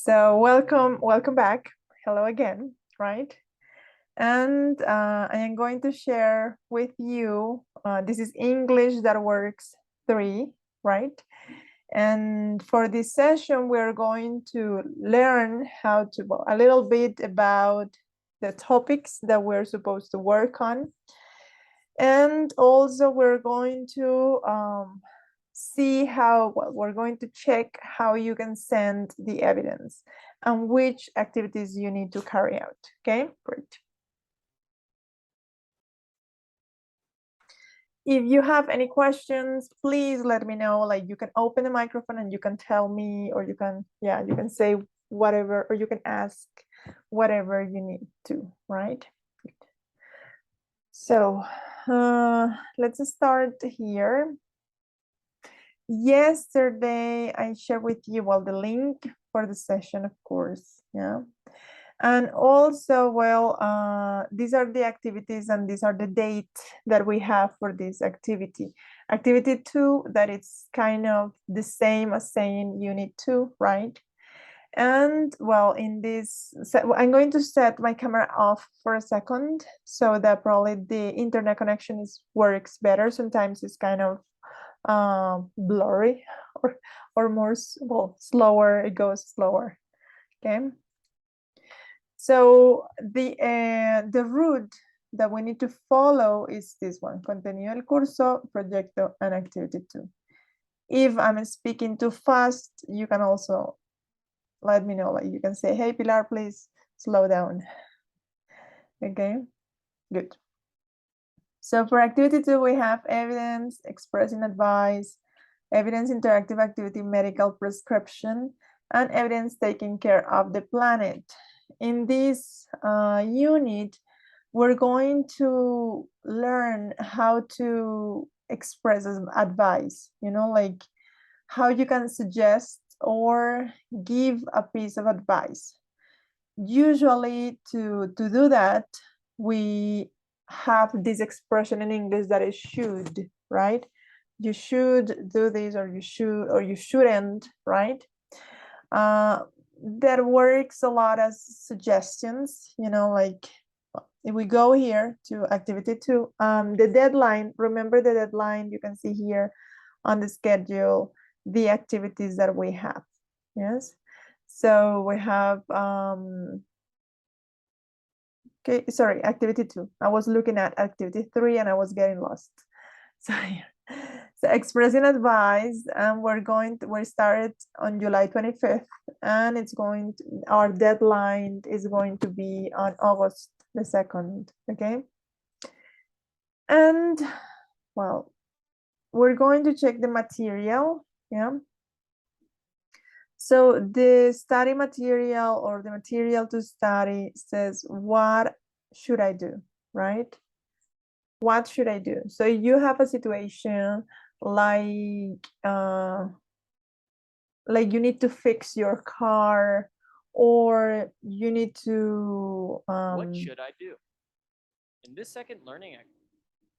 So welcome back. Hello again, right? And I am going to share with you, this is English That Works 3, right? And for this session, we're going to learn how to, well, a little bit about the topics that we're supposed to work on. And also we're going to see how, well, we're going to check how you can send the evidence and which activities you need to carry out. Okay, great. If you have any questions, please let me know. Like, you can open the microphone and you can tell me, or you can, yeah, you can say whatever, or you can ask whatever you need to, right? So let's start here. Yesterday, I shared with you, well, the link for the session, of course, yeah. And also, well, these are the activities and these are the dates that we have for this activity. Activity 2, that it's kind of the same as saying unit 2, right? And well, in this, I'm going to set my camera off for a second so that probably the internet connection works better. Sometimes it's kind of blurry or more, well, slower, it goes slower. Okay, so the route that we need to follow is this one: contenido del curso, proyecto, and activity 2. If I'm speaking too fast, you can also let me know. Like, you can say, hey Pilar, please slow down. Okay, good. So for activity 2, we have evidence, expressing advice, evidence, interactive activity, medical prescription, and evidence, taking care of the planet. In this unit, we're going to learn how to express advice, you know, like how you can suggest or give a piece of advice. Usually to do that, we have this expression in English that is should, right? You should do this, or you should, or you shouldn't, right? That works a lot as suggestions, you know, like if we go here to activity 2, the deadline, remember the deadline, you can see here on the schedule the activities that we have. Yes, so we have okay, sorry, activity 2. I was looking at activity 3 and I was getting lost. Sorry. So expressing advice, and we started on July 25th, and it's going to, our deadline is going to be on August the 2nd. Okay, and well, we're going to check the material. Yeah, so the study material, or the material to study, says, what should I do, right? What should I do? So you have a situation like you need to fix your car, or you need to What should I do? In this second learning activity.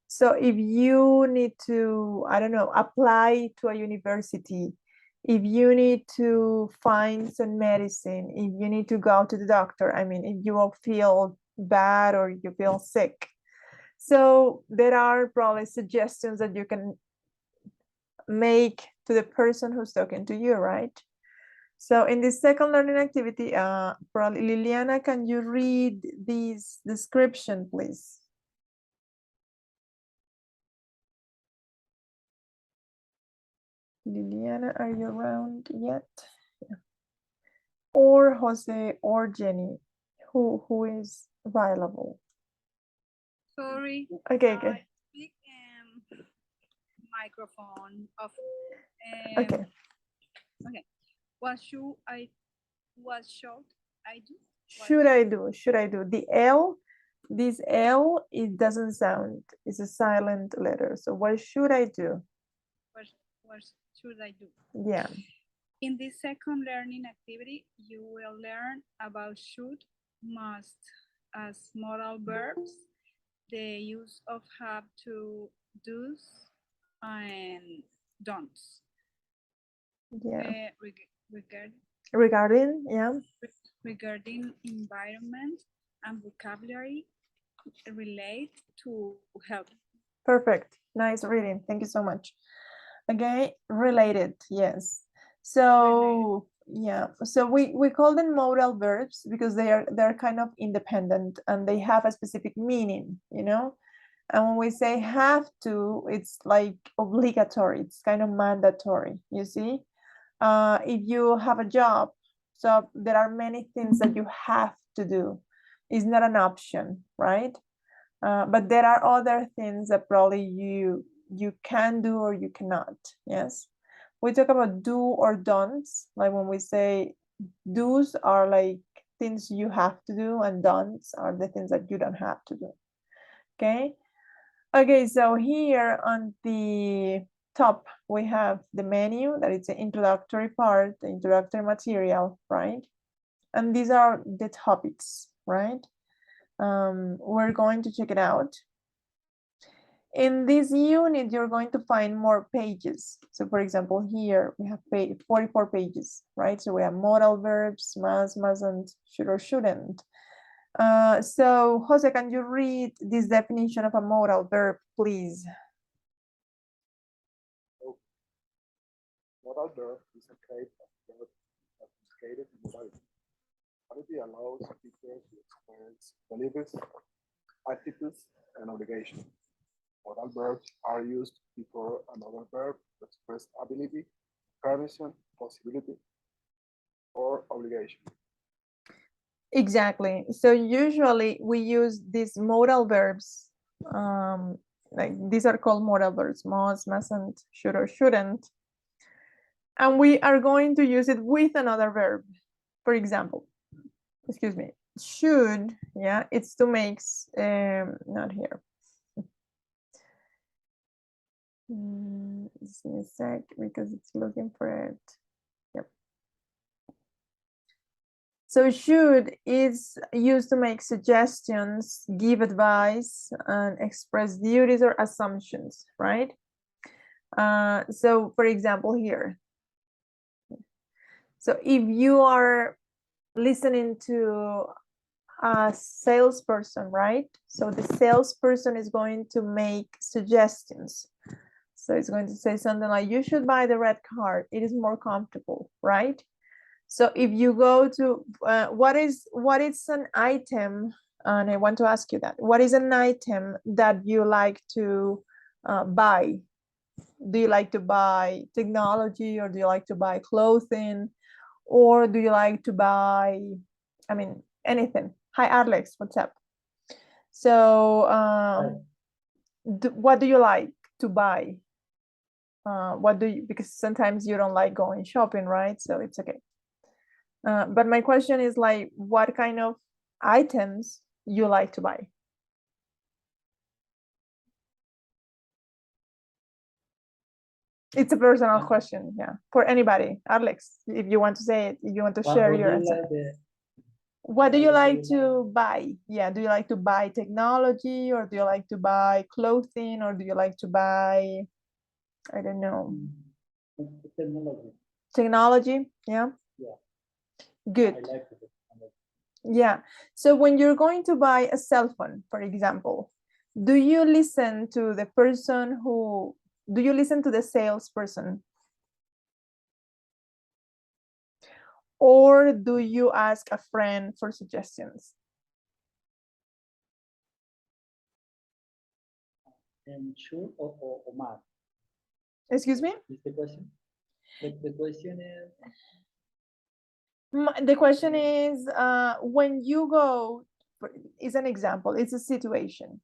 So if you need to, I don't know, apply to a university, if you need to find some medicine, if you need to go to the doctor, I mean, if you will feel bad or you feel sick. So there are probably suggestions that you can make to the person who's talking to you, right? So in this second learning activity, probably Liliana, can you read this description, please? Liliana, are you around yet? Yeah. Or Jose or Jenny, who is available? Sorry. Okay, okay. Speak microphone off. Okay. Okay. What should I do? Should I do? Should I do? The L, this L, it doesn't sound. It's a silent letter. So what should I do? What should I do? Yeah. In this second learning activity, you will learn about should, must as modal verbs, the use of have to, do's, and don'ts. Yeah. Regarding, yeah. Regarding environment and vocabulary relate to health. Perfect. Nice reading. Thank you so much. Okay, related, yes. So yeah, so we call them modal verbs because they're kind of independent and they have a specific meaning, you know. And when we say have to, it's like obligatory, it's kind of mandatory, you see. If you have a job, so there are many things that you have to do. It's not an option, right? But there are other things that probably you can do or you cannot. Yes, we talk about do or don'ts. Like when we say do's are like things you have to do, and don'ts are the things that you don't have to do. Okay. Okay, so here on the top we have the menu, that it's the introductory part, the introductory material, right? And these are the topics, right? We're going to check it out. In this unit, you're going to find more pages. So for example, here we have 44 pages, right? So we have modal verbs, mustn't, should or shouldn't. So Jose, can you read this definition of a modal verb, please? Modal verb is a type of verb that is created in modality. Modality allows speakers to express beliefs, attitudes, and obligations. Modal verbs are used before another verb to express ability, permission, possibility, or obligation. Exactly. So usually we use these modal verbs, like these are called modal verbs, mustn't, should or shouldn't. And we are going to use it with another verb. For example, excuse me, should, yeah, it's to make, not here. Just give me a sec because it's looking for it. Yep. So should is used to make suggestions, give advice, and express duties or assumptions, right? So for example here, so if you are listening to a salesperson, right? So the salesperson is going to make suggestions. So it's going to say something like, you should buy the red car. It is more comfortable, right? So if you go to, what is an item, and I want to ask you that, what is an item that you like to buy? Do you like to buy technology, or do you like to buy clothing, or do you like to buy, I mean, anything? Hi, Alex, what's up? So what do you like to buy? What do you, because sometimes you don't like going shopping, right? So it's okay. But my question is like, what kind of items you like to buy? It's a personal question, yeah, for anybody. Alex, if you want to say it, if you want to share your answer. What do you like to buy? Yeah, do you like to buy technology, or do you like to buy clothing, or do you like to buy, I don't know. Technology. Technology, yeah? Yeah. Good. I like it. Yeah, so when you're going to buy a cell phone, for example, do you listen to the person who, do you listen to the salesperson? Or do you ask a friend for suggestions? And sure or mad? Excuse me? Is the question? The question is. The question is, when you go, is an example, it's a situation.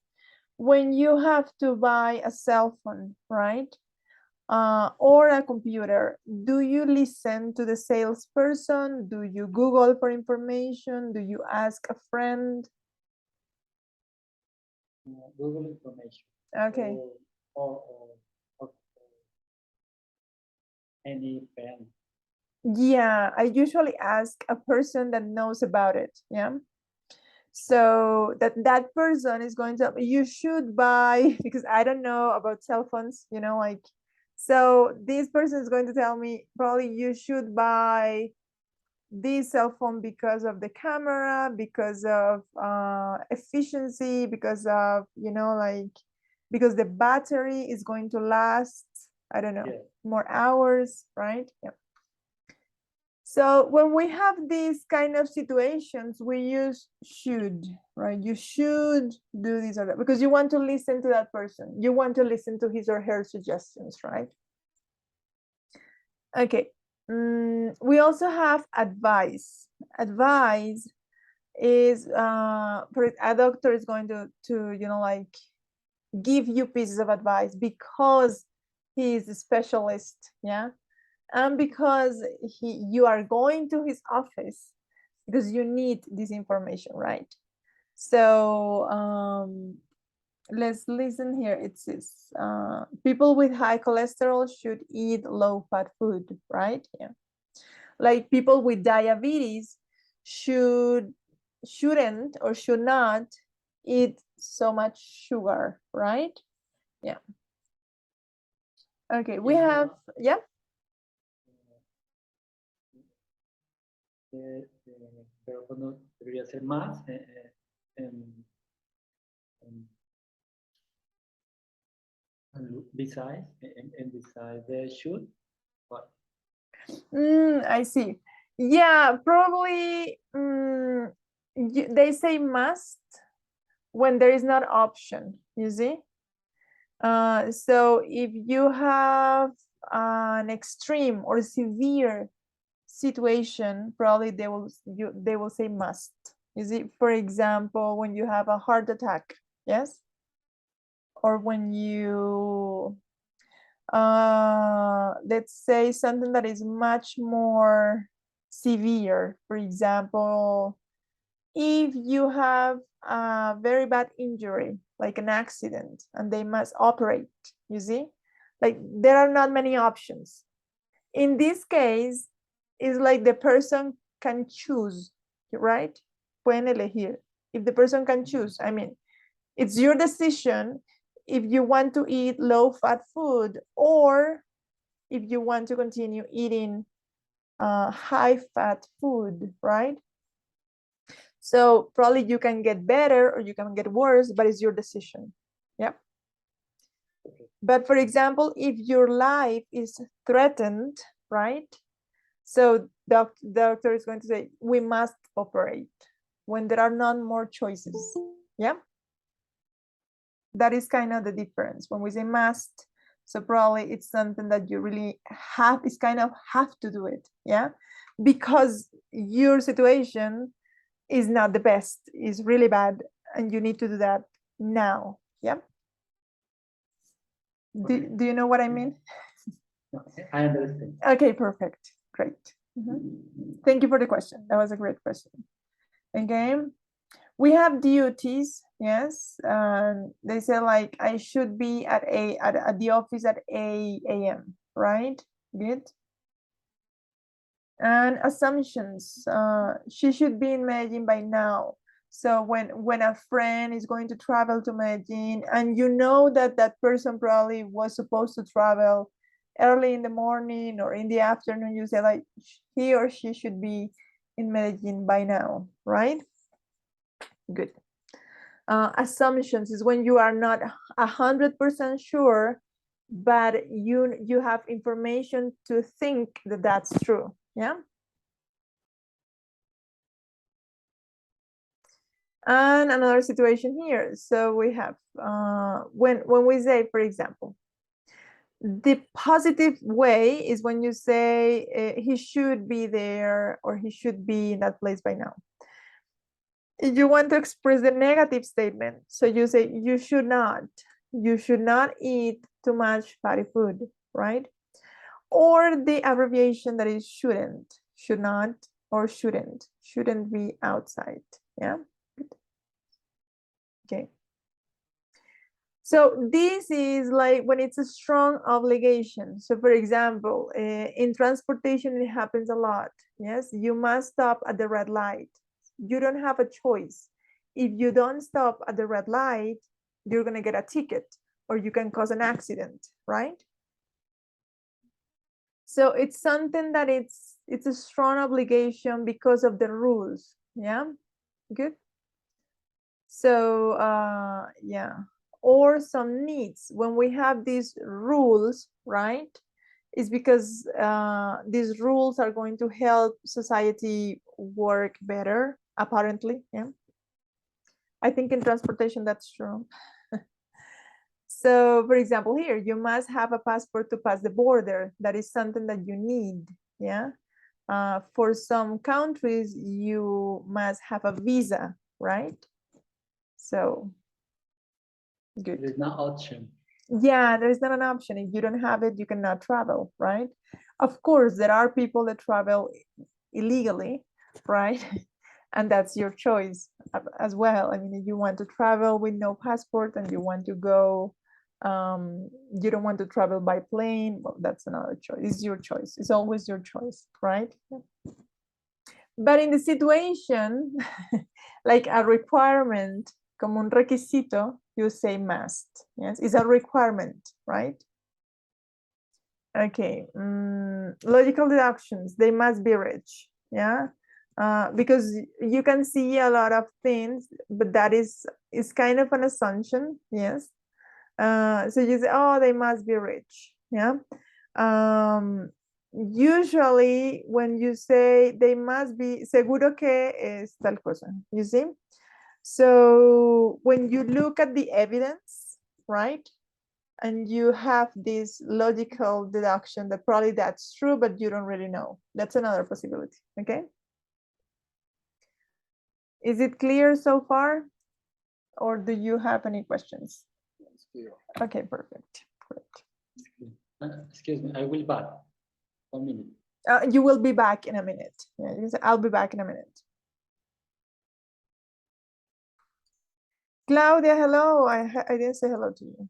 When you have to buy a cell phone, right? Or a computer, do you listen to the salesperson? Do you Google for information? Do you ask a friend? Google information. Okay. Or any friend. Yeah, I usually ask a person that knows about it. Yeah. So that person is going to, you should buy, because I don't know about cell phones, you know, like, so this person is going to tell me, probably you should buy this cell phone because of the camera, because of efficiency, because of, you know, like, because the battery is going to last, I don't know, Yeah. more hours, right? Yeah. So when we have these kind of situations, we use should, right? You should do this or that because you want to listen to that person. You want to listen to his or her suggestions, right? Okay. We also have advice. Advice is a doctor is going to you know, like, give you pieces of advice because he is a specialist, yeah, and because you are going to his office because you need this information, right? So let's listen here. It says people with high cholesterol should eat low fat food, right? Yeah. Like people with diabetes shouldn't or should not eat so much sugar, right? Yeah. Okay, we have, yeah. Pero no debería ser más besides and besides the should. What? I see. Yeah, probably they say must when there is not option, you see? So if you have an extreme or severe situation, probably they will say must. You see, for example, when you have a heart attack, yes? Or when you let's say something that is much more severe. For example, if you have a very bad injury, like an accident, and they must operate, you see, like there are not many options. In this case, it's like the person can choose, right? Pueden elegir. If the person can choose, I mean, it's your decision if you want to eat low-fat food or if you want to continue eating high-fat food, right? So probably you can get better or you can get worse, but it's your decision. Yeah. But for example, if your life is threatened, right? So the doctor is going to say, we must operate when there are none more choices. Yeah. That is kind of the difference when we say must. So probably it's something that you really have, is kind of have to do it. Yeah. Because your situation is not the best, is really bad, and you need to do that now. Yeah. Okay. Do you know what I mean? No, I understand. Okay, perfect. Great. Thank you for the question. That was a great question. Okay. We have duties, yes. They say like I should be at the office at 8 a.m. right? Good. And assumptions. She should be in Medellin by now. So when a friend is going to travel to Medellin and you know that that person probably was supposed to travel early in the morning or in the afternoon, you say like he or she should be in Medellin by now, right? Good. Assumptions is when you are not 100% sure, but you have information to think that that's true. Yeah. And another situation here. So we have when we say, for example, the positive way is when you say he should be there or he should be in that place by now. If you want to express the negative statement, so you say you should not eat too much fatty food, right? Or the abbreviation that is shouldn't, should not, or shouldn't be outside. Yeah. Okay. So this is like when it's a strong obligation. So for example, in transportation, it happens a lot. Yes, you must stop at the red light. You don't have a choice. If you don't stop at the red light, you're gonna get a ticket or you can cause an accident, right? So it's something that it's it's a strong obligation because of the rules. Yeah, good. So yeah, or some needs. When we have these rules, right, is because these rules are going to help society work better, apparently. Yeah, I think in transportation that's true. So for example, here, you must have a passport to pass the border. That is something that you need. Yeah. For some countries, you must have a visa, right? So good. There's no option. Yeah, there's not an option. If you don't have it, you cannot travel, right? Of course, there are people that travel illegally, right? And that's your choice as well. I mean, if you want to travel with no passport and you want to go, you don't want to travel by plane, well, that's another choice. It's your choice. It's always your choice, right? But in the situation, like a requirement, como un requisito, you say must. Yes, it's a requirement, right? Okay, logical deductions, they must be rich. Yeah, because you can see a lot of things, but that is kind of an assumption. Yes, so you say, oh, they must be rich. Yeah. Usually when you say they must be, seguro que es tal cosa, you see? So when you look at the evidence, right? And you have this logical deduction that probably that's true, but you don't really know. That's another possibility, okay? Is it clear so far? Or do you have any questions? It's clear. Okay, perfect. Great. Excuse me, I will back. 1 minute. You will be back in a minute. Yeah, you can say, I'll be back in a minute. Claudia, hello. I didn't say hello to you.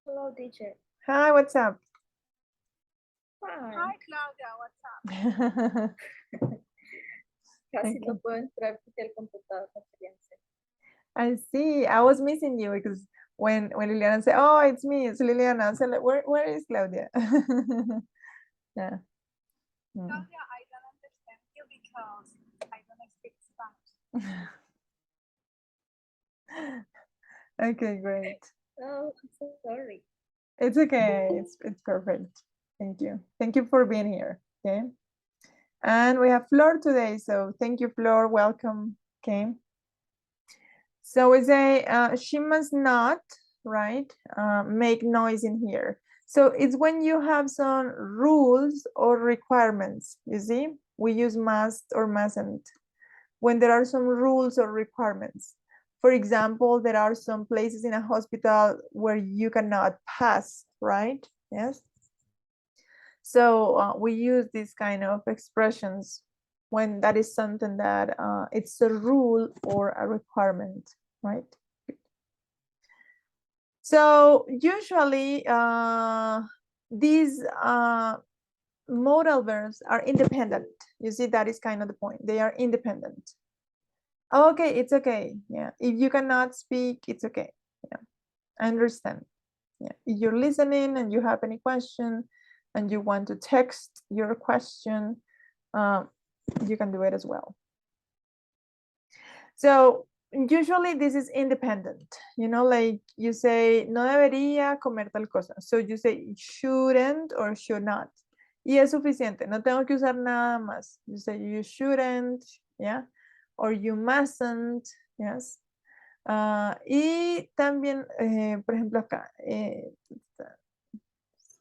Hello, teacher. Hi, what's up? Hi, Claudia, what's up? Casi Okay. no puedo entrar porque el computador no quería hacer. I see. I was missing you because when Liliana said, "Oh, it's me, it's Liliana," I said, like, "Where is Claudia?" Yeah. Claudia, I don't understand you because I don't speak Spanish. Okay, great. Oh, I'm so sorry. It's okay. It's perfect. Thank you. Thank you for being here. Okay. And we have Flor today, so thank you, Flor. Welcome. Okay. So we say she must not, right, make noise in here. So it's when you have some rules or requirements, you see? We use must or mustn't. When there are some rules or requirements. For example, there are some places in a hospital where you cannot pass, right? Yes. So we use these kind of expressions when that is something that it's a rule or a requirement, right? So usually these modal verbs are independent. You see, that is kind of the point. They are independent. Okay, it's okay. Yeah, if you cannot speak, it's okay. Yeah, I understand. Yeah, if you're listening and you have any question and you want to text your question, you can do it as well. So usually this is independent, you know, like you say, no debería comer tal cosa. So you say shouldn't or should not. Y es suficiente, no tengo que usar nada más. You say you shouldn't, yeah, or you mustn't, yes. Y también, por ejemplo, acá,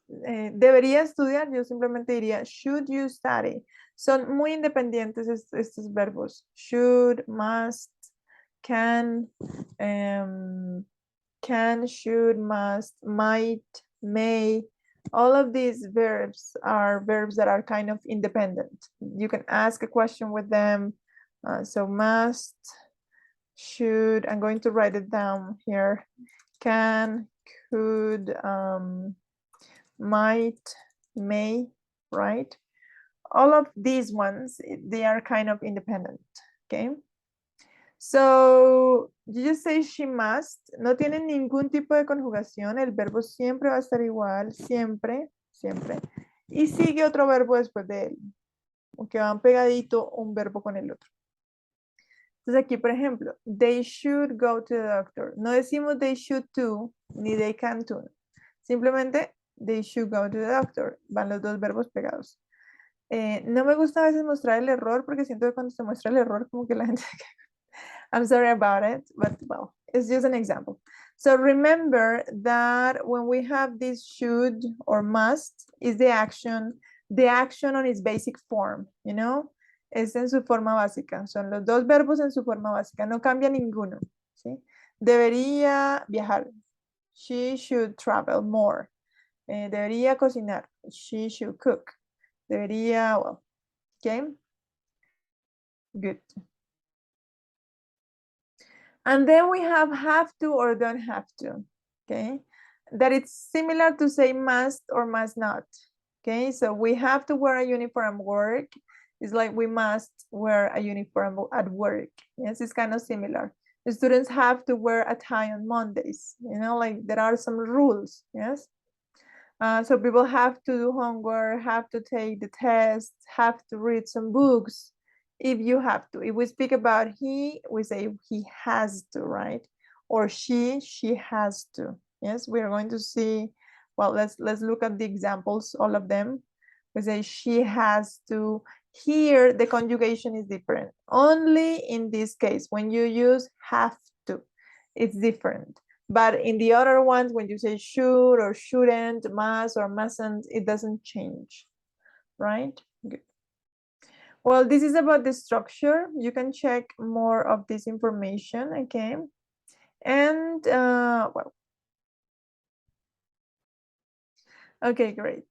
debería estudiar, yo simplemente diría, should you study? Son muy independientes estos verbos. Should, must, can, should, must, might, may. All of these verbs are verbs that are kind of independent. You can ask a question with them. So must, should, I'm going to write it down here. Can, could, might, may, right? All of these ones, they are kind of independent, okay? So, you just say she must, no tiene ningún tipo de conjugación, el verbo siempre va a estar igual, siempre, siempre. Y sigue otro verbo después de él, que van pegadito un verbo con el otro. Entonces aquí, por ejemplo, they should go to the doctor. No decimos they should to, ni they can to. Simplemente they should go to the doctor. Van los dos verbos pegados. No me gusta a veces mostrar el error porque siento que cuando se muestra el error como que la gente... I'm sorry about it, but well, it's just an example. So remember that when we have this should or must is the action on its basic form, you know? Es en su forma básica. Son los dos verbos en su forma básica. No cambia ninguno, ¿sí? Debería viajar. She should travel more. Debería cocinar. She should cook. Debería, well, okay? Good. And then we have to or don't have to, okay? That it's similar to say must or must not, okay? So we have to wear a uniform at work. It's like we must wear a uniform at work. Yes, it's kind of similar. The students have to wear a tie on Mondays, you know, like there are some rules, yes? So people have to do homework, have to take the tests, have to read some books, if you have to. If we speak about he, we say he has to, right? Or she has to. Yes, we are going to see, well, let's look at the examples, all of them. We say she has to. Here, the conjugation is different. Only in this case, when you use have to, it's different. But in the other ones, when you say should or shouldn't, must or mustn't, it doesn't change, right? Good. Well, this is about the structure. You can check more of this information, okay? And, well. Okay, great.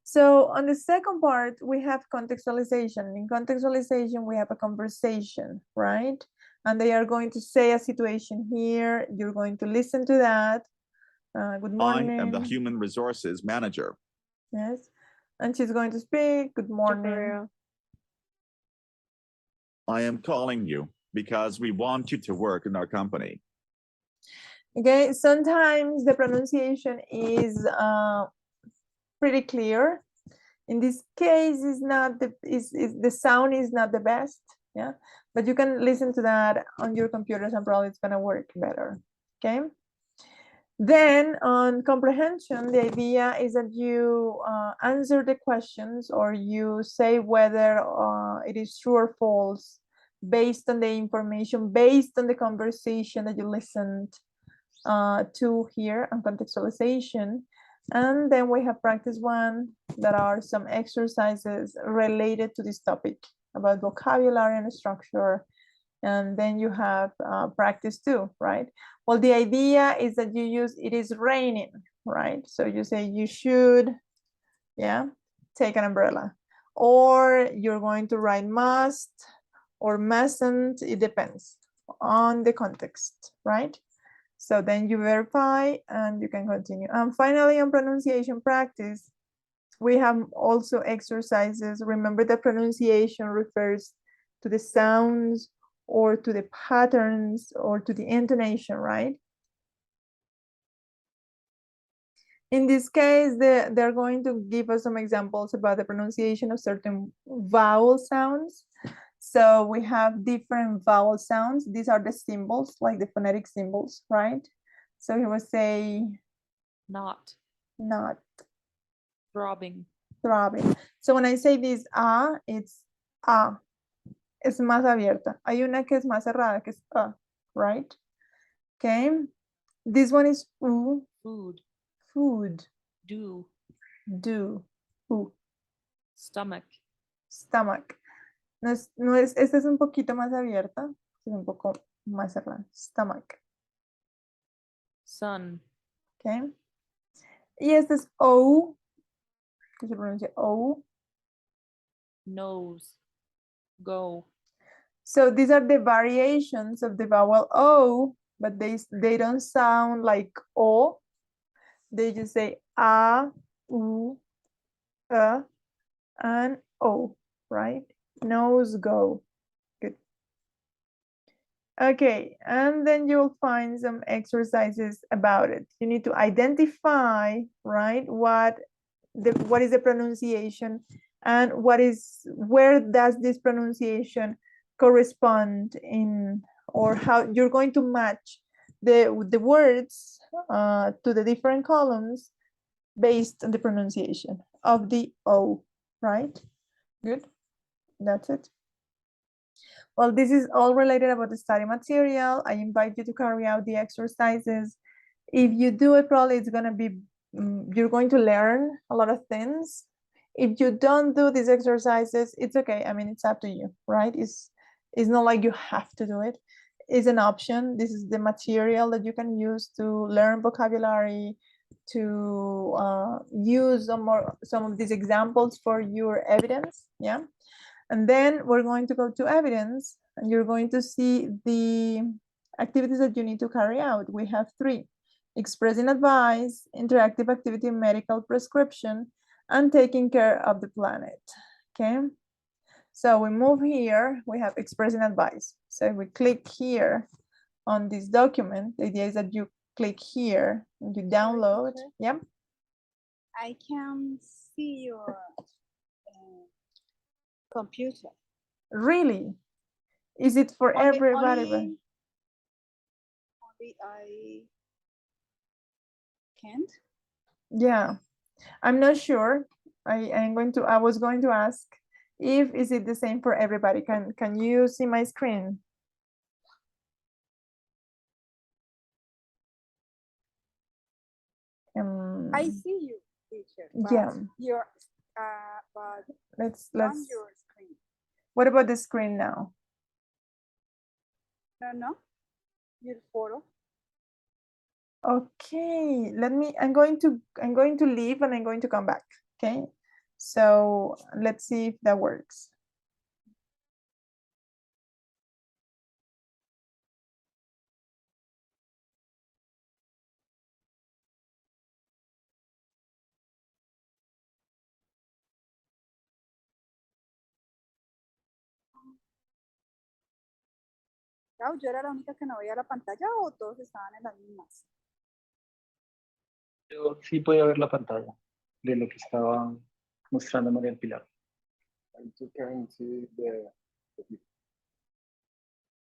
So on the second part, we have contextualization. In contextualization, we have a conversation, right? And they are going to say a situation here. You're going to listen to that. Good morning. I am the human resources manager. Yes. And she's going to speak. Good morning. I am calling you because we want you to work in our company. Okay, sometimes the pronunciation is pretty clear. In this case, the sound is not the best, yeah? But you can listen to that on your computers and probably it's gonna work better, okay? Then on comprehension, the idea is that you answer the questions or you say whether it is true or false based on the information, based on the conversation that you listened to here on contextualization. And then we have practice one that are some exercises related to this topic about vocabulary and structure. And then you have practice two, right? Well, the idea is that you use it is raining, right? So you say you should, yeah, take an umbrella. Or you're going to write must or mustn't, it depends on the context, right? So then you verify and you can continue. And finally, on pronunciation practice, we have also exercises. Remember that pronunciation refers to the sounds or to the patterns or to the intonation, right? In this case, they're going to give us some examples about the pronunciation of certain vowel sounds. So we have different vowel sounds. These are the symbols, like the phonetic symbols, right? So he will say not, throbbing. So when I say this it's a. Es más abierta. Hay una que es más cerrada, que es a, right? Okay. This one is u. Food. do, U. stomach, Esta es un poquito más abierta, es un poco más cerrada. Stomach. sun, Okay. Y este es o, que se pronuncia o. nose, go, So these are the variations of the vowel O, but they don't sound like O. They just say A, U, and O, right? Nose, go. Good. Okay, and then you'll find some exercises about it. You need to identify, right, what what is the pronunciation, and where does this pronunciation correspond in, or how you're going to match the words to the different columns based on the pronunciation of the O, right? Good, that's it. Well, this is all related about the study material. I invite you to carry out the exercises. If you do it, probably it's gonna be, you're going to learn a lot of things. If you don't do these exercises, it's okay. I mean, it's up to you, right? It's not like you have to do it. It's an option. This is the material that you can use to learn vocabulary, to use some of these examples for your evidence, yeah? And then we're going to go to evidence, and you're going to see the activities that you need to carry out. We have 3: expressing advice, interactive activity, medical prescription, and taking care of the planet, okay? So we move here, we have expressing advice. So we click here on this document. The idea is that you click here and you download, yep. I can see your computer. Really? Is it for everybody? Only I can't. Yeah, I'm not sure. I was going to ask if is it the same for everybody. Can you see my screen? I see you, teacher. Yeah. Your but Let's on your screen. What about the screen now? No, your photo. Okay, I'm going to leave and I'm going to come back. Okay, so let's see if that works. Claro, yo era la única que no veía la pantalla o todos estaban en las mismas. Yo sí podía ver la pantalla de lo que estaba mostrando María del Pilar. And you can see the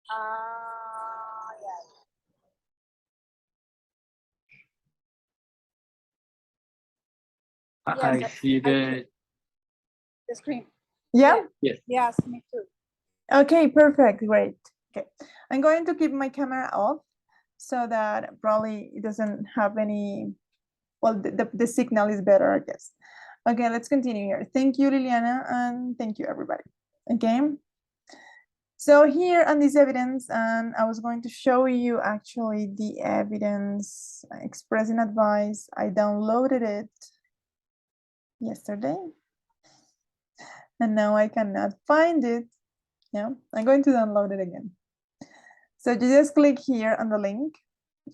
Ah, yeah. I see the screen. Yeah? yes. Yes, me too. Okay, perfect, great. Okay, I'm going to keep my camera off so that probably it doesn't have any, well, the signal is better, I guess. Okay, let's continue here. Thank you, Liliana, and thank you, everybody. Okay. So here on this evidence, and I was going to show you actually the evidence expressing advice. I downloaded it yesterday, and now I cannot find it. Yeah, I'm going to download it again. So you just click here on the link,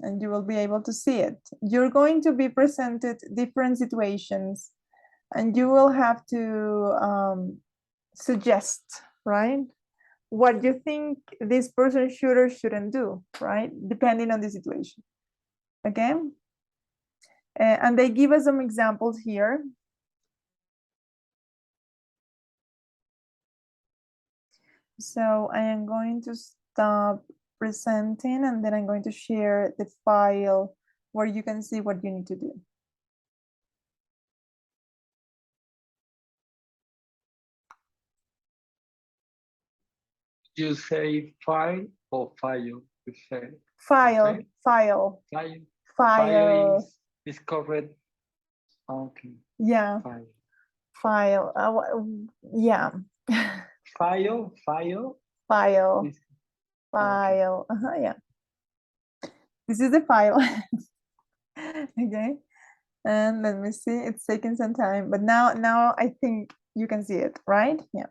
and you will be able to see it. You're going to be presented different situations, and you will have to suggest, right, what you think this person should or shouldn't do, right, depending on the situation. Okay, and they give us some examples here. So I am going to stop presenting, and then I'm going to share the file where you can see what you need to do. You say file or file? You say File, file, file. file. Is correct. Okay. Yeah. File. Yeah. File. File. Is, File. Okay. Yeah. This is the file. Okay. And let me see. It's taking some time, but now I think you can see it, right? Yeah.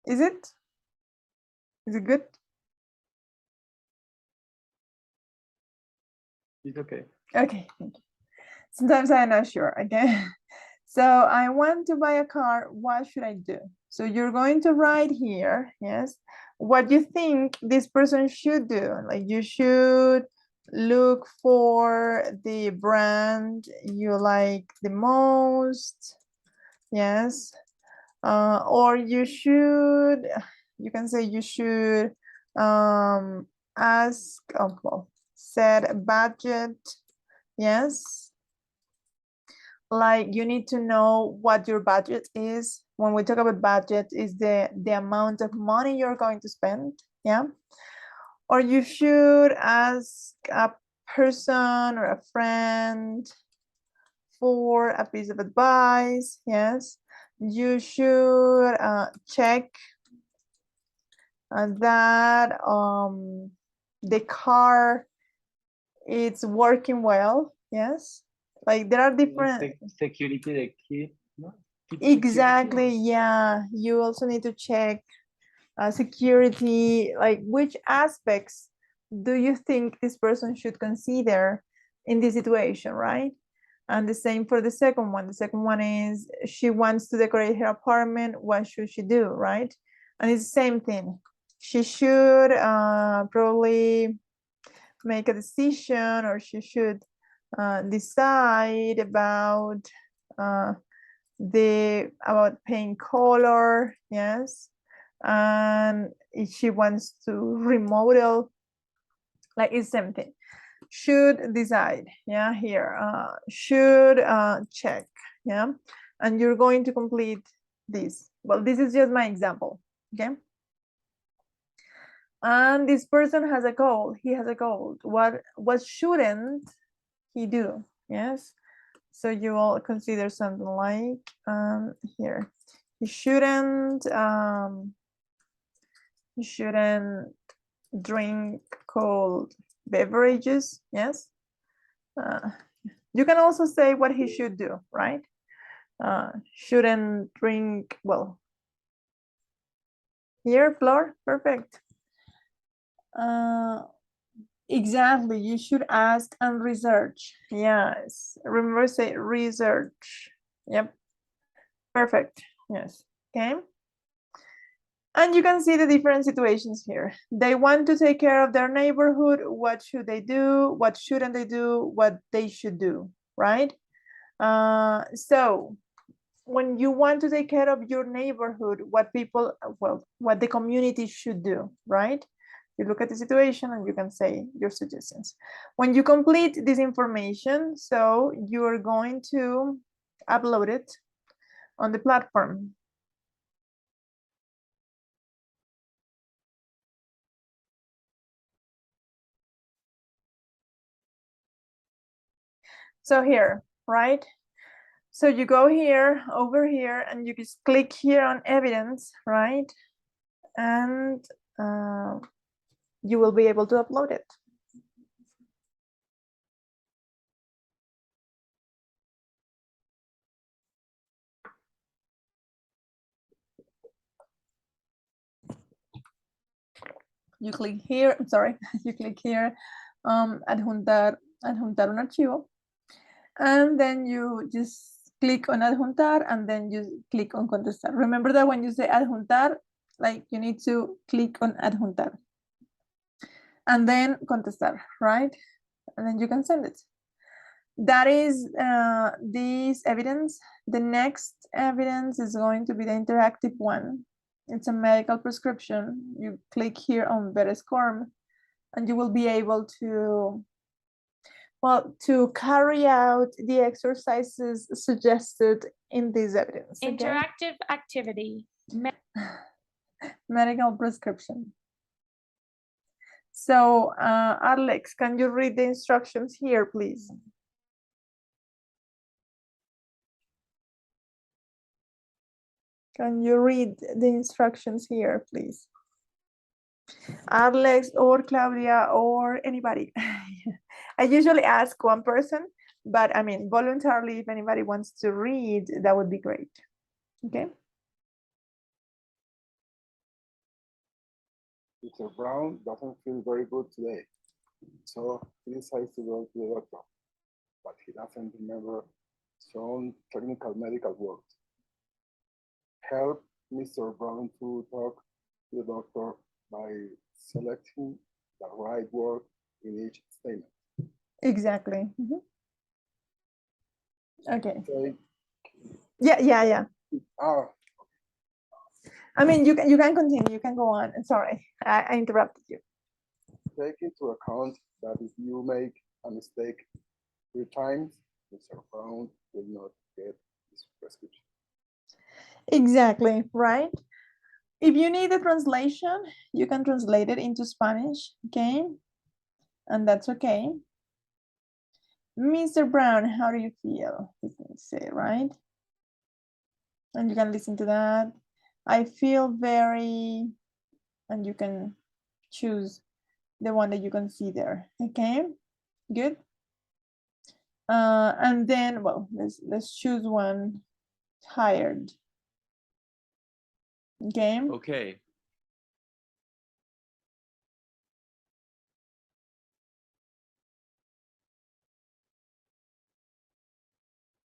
Is it? Is it good? It's okay. Okay. Thank you. Sometimes I'm not sure. Okay. So I want to buy a car. What should I do? So you're going to write here, yes, what you think this person should do. Like you should look for the brand you like the most. Yes. Or you can say you should ask, well, set a budget. Yes. Like you need to know what your budget is. When we talk about budget, is the amount of money you're going to spend. Yeah. Or you should ask a person or a friend for a piece of advice. Yes. You should check that the car it's working well. Yes. Like there are different. Security the key, no? Keep Exactly. security. Yeah. You also need to check security, like which aspects do you think this person should consider in this situation, right? And the same for the second one. The second one is she wants to decorate her apartment. What should she do, right? And it's the same thing. She should probably make a decision, or she should decide about about paint color. Yes. And if she wants to remodel, like it's same thing. Should decide, yeah, here, should check, yeah, and you're going to complete this. Well, this is just my example, okay? And this person has a goal, he has a goal. What shouldn't he do? Yes, so you will consider something like here, he shouldn't drink cold beverages. Yes. You can also say what he should do, right? Shouldn't drink, well, here, Flor, perfect. Exactly, you should ask and research. Yes, remember, say research. Yep, perfect. Yes, okay. And you can see the different situations here. They want to take care of their neighborhood. What should they do? What shouldn't they do? What they should do, right? So when you want to take care of your neighborhood, what the community should do, right? You look at the situation and you can say your suggestions. When you complete this information, so you're going to upload it on the platform. So here, right? So you go here, over here, and you just click here on evidence, right? And you will be able to upload it. You click here, I'm sorry, you click here, adjuntar un archivo, and then you just click on adjuntar, and then you click on contestar. Remember that when you say adjuntar, like you need to click on adjuntar and then contestar, right? And then you can send it. That is this evidence. The next evidence is going to be the interactive one. It's a medical prescription. You click here on Verescorm, and you will be able to, well, to carry out the exercises suggested in this evidence. Okay? Interactive activity. Medical prescription. So, Alex, can you read the instructions here, please? Can you read the instructions here, please? Alex or Claudia or anybody. I usually ask one person, but I mean, voluntarily, if anybody wants to read, that would be great. Okay. Mr. Brown doesn't feel very good today, so he decides to go to the doctor, but he doesn't remember some technical medical words. Help Mr. Brown to talk to the doctor by selecting the right word in each statement. Exactly. Mhm. Okay. Take, Yeah. ah, I mean, you can continue. You can go on. I'm sorry, I interrupted you. take into account that if you make a mistake 3 times, the surround will not get this prescription. Exactly, right? If you need a translation, you can translate it into Spanish, okay? And that's okay. Mr. Brown, how do you feel? You can say, right? And you can listen to that. I feel very, and you can choose the one that you can see there, okay? Good. And then, well, let's choose one. Tired. Okay. Okay.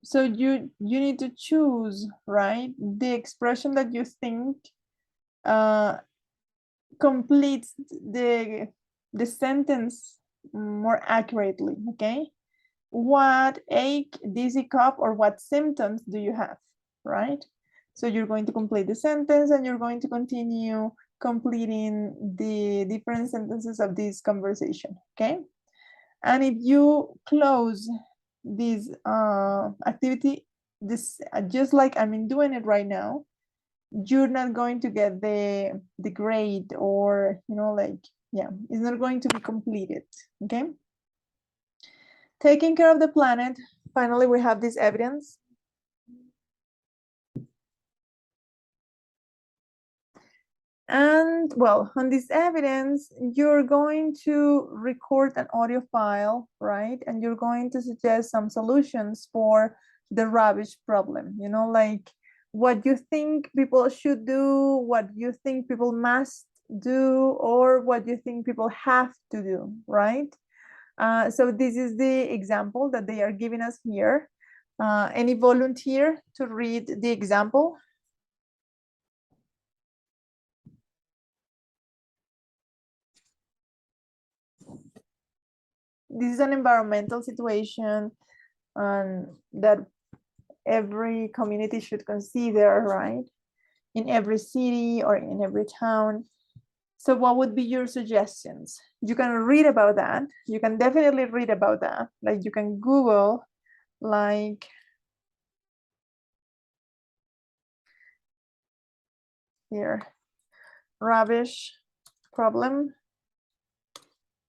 So you need to choose, right, the expression that you think completes the sentence more accurately. Okay, what ache, dizzy, cough, or what symptoms do you have, right? So you're going to complete the sentence and you're going to continue completing the different sentences of this conversation. Okay, and if you close this activity, this just like I'm doing it right now, you're not going to get the grade, or like, yeah, it's not going to be completed. Okay, taking care of the planet. Finally, we have this evidence. And well, on this evidence, you're going to record an audio file, right? And you're going to suggest some solutions for the rubbish problem, like what you think people should do, what you think people must do, or what you think people have to do, right? So this is the example that they are giving us here. Any volunteer to read the example? This is an environmental situation that every community should consider, right? In every city or in every town. So what would be your suggestions? You can read about that. You can definitely read about that. Like you can Google, like here, rubbish problem,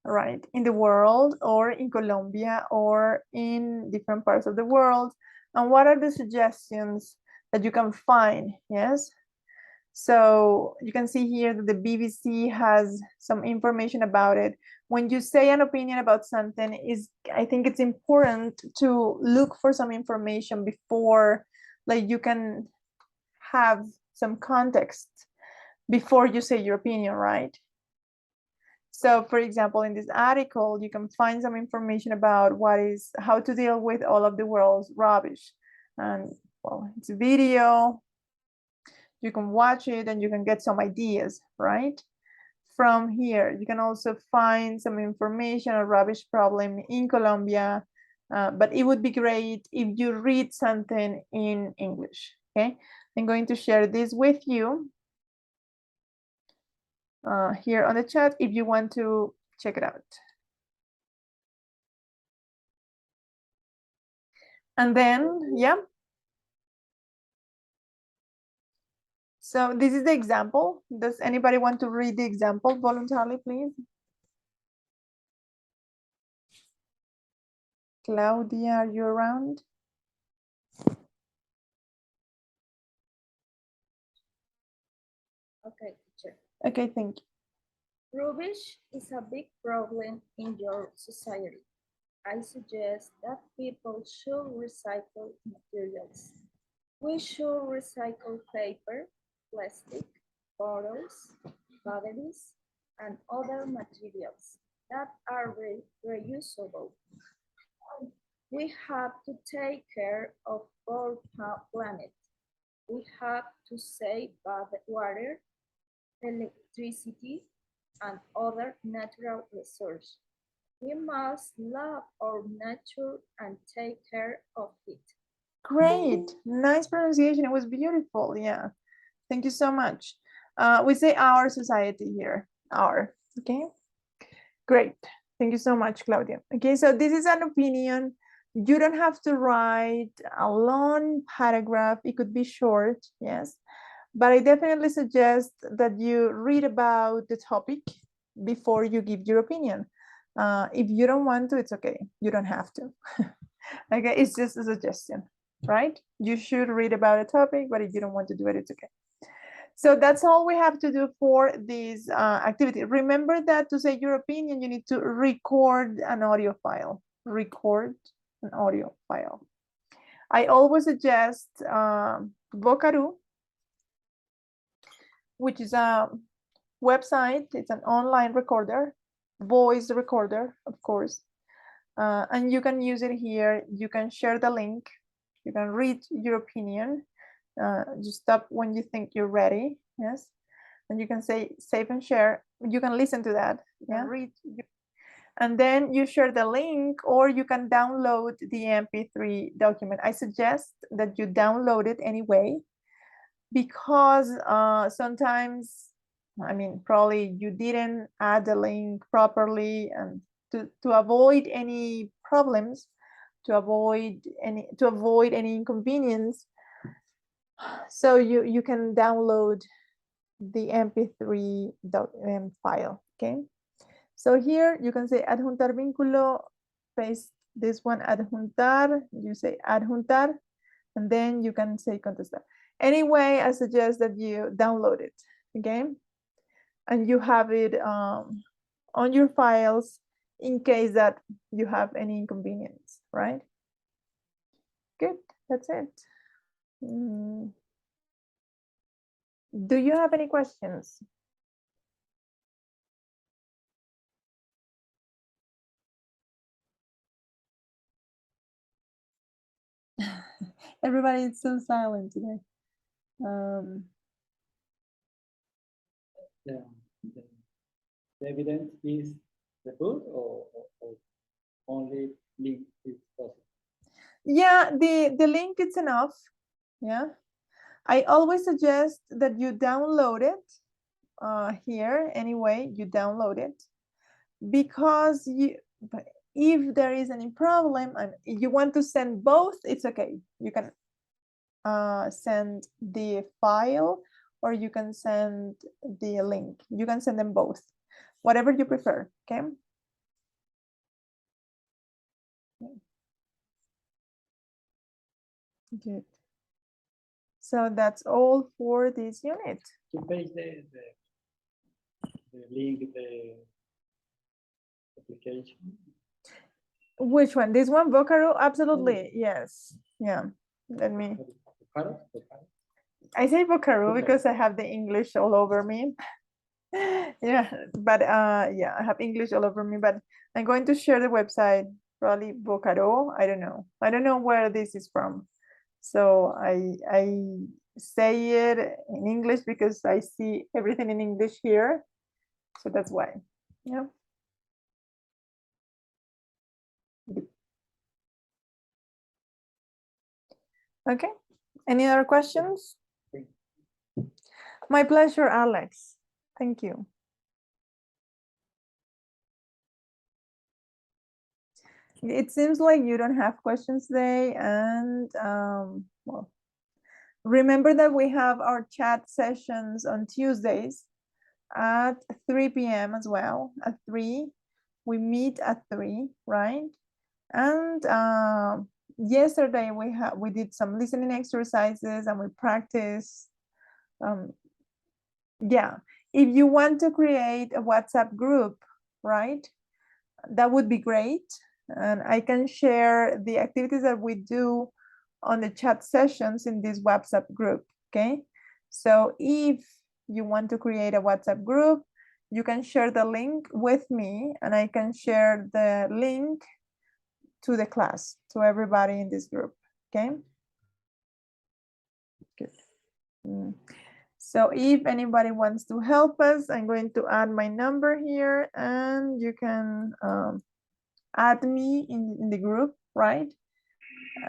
right, in the world or in Colombia or in different parts of the world. And what are the suggestions that you can find? Yes. So you can see here that the BBC has some information about it. When you say an opinion about something, I think it's important to look for some information before, like you can have some context before you say your opinion, right? So for example, in this article, you can find some information about how to deal with all of the world's rubbish. And well, it's a video. You can watch it and you can get some ideas, right? From here, you can also find some information on rubbish problem in Colombia, but it would be great if you read something in English, okay? I'm going to share this with you here on the chat if you want to check it out. And then, yeah. So this is the example. Does anybody want to read the example voluntarily, please? Claudia, are you around? Okay, teacher. Okay, thank you. Rubbish is a big problem in your society. I suggest that people should recycle materials. We should recycle paper, plastic, bottles, batteries, and other materials that are reusable. We have to take care of our planet. We have to save water, electricity, and other natural resources. We must love our nature and take care of it. Great, nice pronunciation. It was beautiful. Yeah, thank you so much. We say our society here, our, okay? Great, thank you so much, Claudia. Okay, so this is an opinion. You don't have to write a long paragraph. It could be short, yes. But I definitely suggest that you read about the topic before you give your opinion. If you don't want to, it's okay. You don't have to. Okay, it's just a suggestion, right? You should read about a topic, but if you don't want to do it, it's okay. So that's all we have to do for this activity. Remember that to say your opinion, you need to record an audio file. Record an audio file. I always suggest Vocaroo, which is a website. It's an online recorder, voice recorder, of course. And you can use it here. You can share the link. You can read your opinion. Just stop when you think you're ready. Yes. And you can say save and share. You can listen to that. Yeah. Read. And then you share the link, or you can download the MP3 document. I suggest that you download it anyway, because sometimes, I mean, probably you didn't add the link properly, and to avoid any problems, to avoid any inconvenience, so you can download the MP3 file. Okay, so here you can say adjuntar vínculo, paste this one, adjuntar, you say adjuntar, and then you can say contestar. Anyway, I suggest that you download it, okay? And you have it on your files in case that you have any inconvenience, right? Good, that's it. Do you have any questions? Everybody is so silent today. The, the evidence is the book, or only link is possible? Yeah, the link is enough. Yeah, I always suggest that you download it here. Anyway, you download it, because if there is any problem and you want to send both, it's okay. You can send the file, or you can send the link. You can send them both, whatever you prefer. Okay. Good. So that's all for this unit. To paste the link, the application. Which one? This one, Vocaroo? Absolutely, yes. Yeah. Let me. I say Vocaroo because I have the English all over me. Yeah, but yeah, I have English all over me. But I'm going to share the website. Probably Vocaroo. I don't know. I don't know where this is from. So I say it in English because I see everything in English here. So that's why. Yeah. Okay. Any other questions? My pleasure, Alex. Thank you. It seems like you don't have questions today, and well, remember that we have our chat sessions on Tuesdays at 3 p.m. as well. At 3, we meet at 3, right? And yesterday we did some listening exercises and we practiced. Yeah, if you want to create a WhatsApp group, right? That would be great. And I can share the activities that we do on the chat sessions in this WhatsApp group, okay? So if you want to create a WhatsApp group, you can share the link with me, and I can share the link to the class, to everybody in this group, okay? Good. So if anybody wants to help us, I'm going to add my number here, and you can add me in the group, right?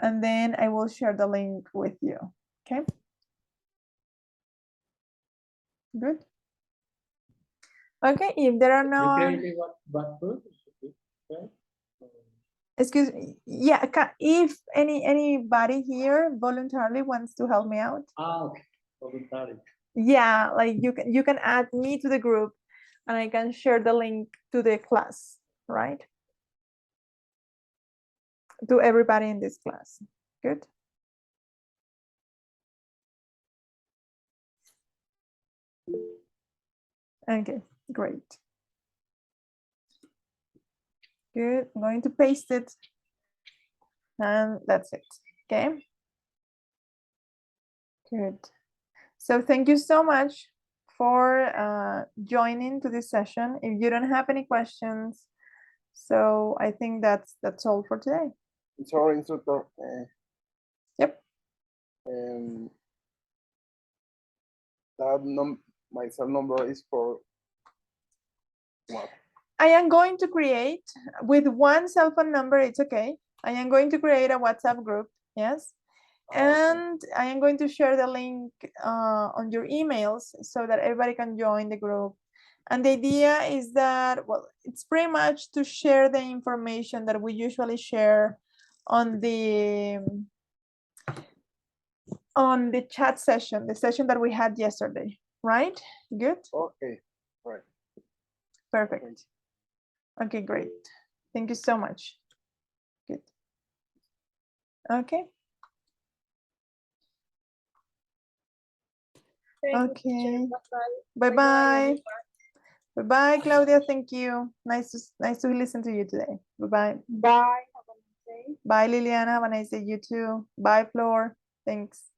And then I will share the link with you, okay? Good. Okay, if there are no, Literally, what food? Right? excuse me, yeah, if anybody here voluntarily wants to help me out, Okay. Voluntary. yeah, like you can add me to the group and I can share the link to the class, right? To everybody in this class. Good. Okay, great. Good. I'm going to paste it. And that's it. Okay. Good. So thank you so much for joining to this session. If you don't have any questions, so I think that's all for today. Sorry, instructor. Yep. That my cell number is for what? I am going to create with one cell phone number, it's okay. I am going to create a WhatsApp group, yes. And I am going to share the link on your emails so that everybody can join the group. And the idea is that, well, it's pretty much to share the information that we usually share on the chat session, the session that we had yesterday, right? Good? Okay, right. Perfect. Okay, great. Thank you so much. Good. Okay. Thank you, Okay. teacher. Bye-bye. everyone. Bye-bye, Claudia. Thank you. Nice to listen to you today. Bye-bye. Bye. Have a nice day. Bye, Liliana. Have a nice day. You too. Bye, Flor. Thanks.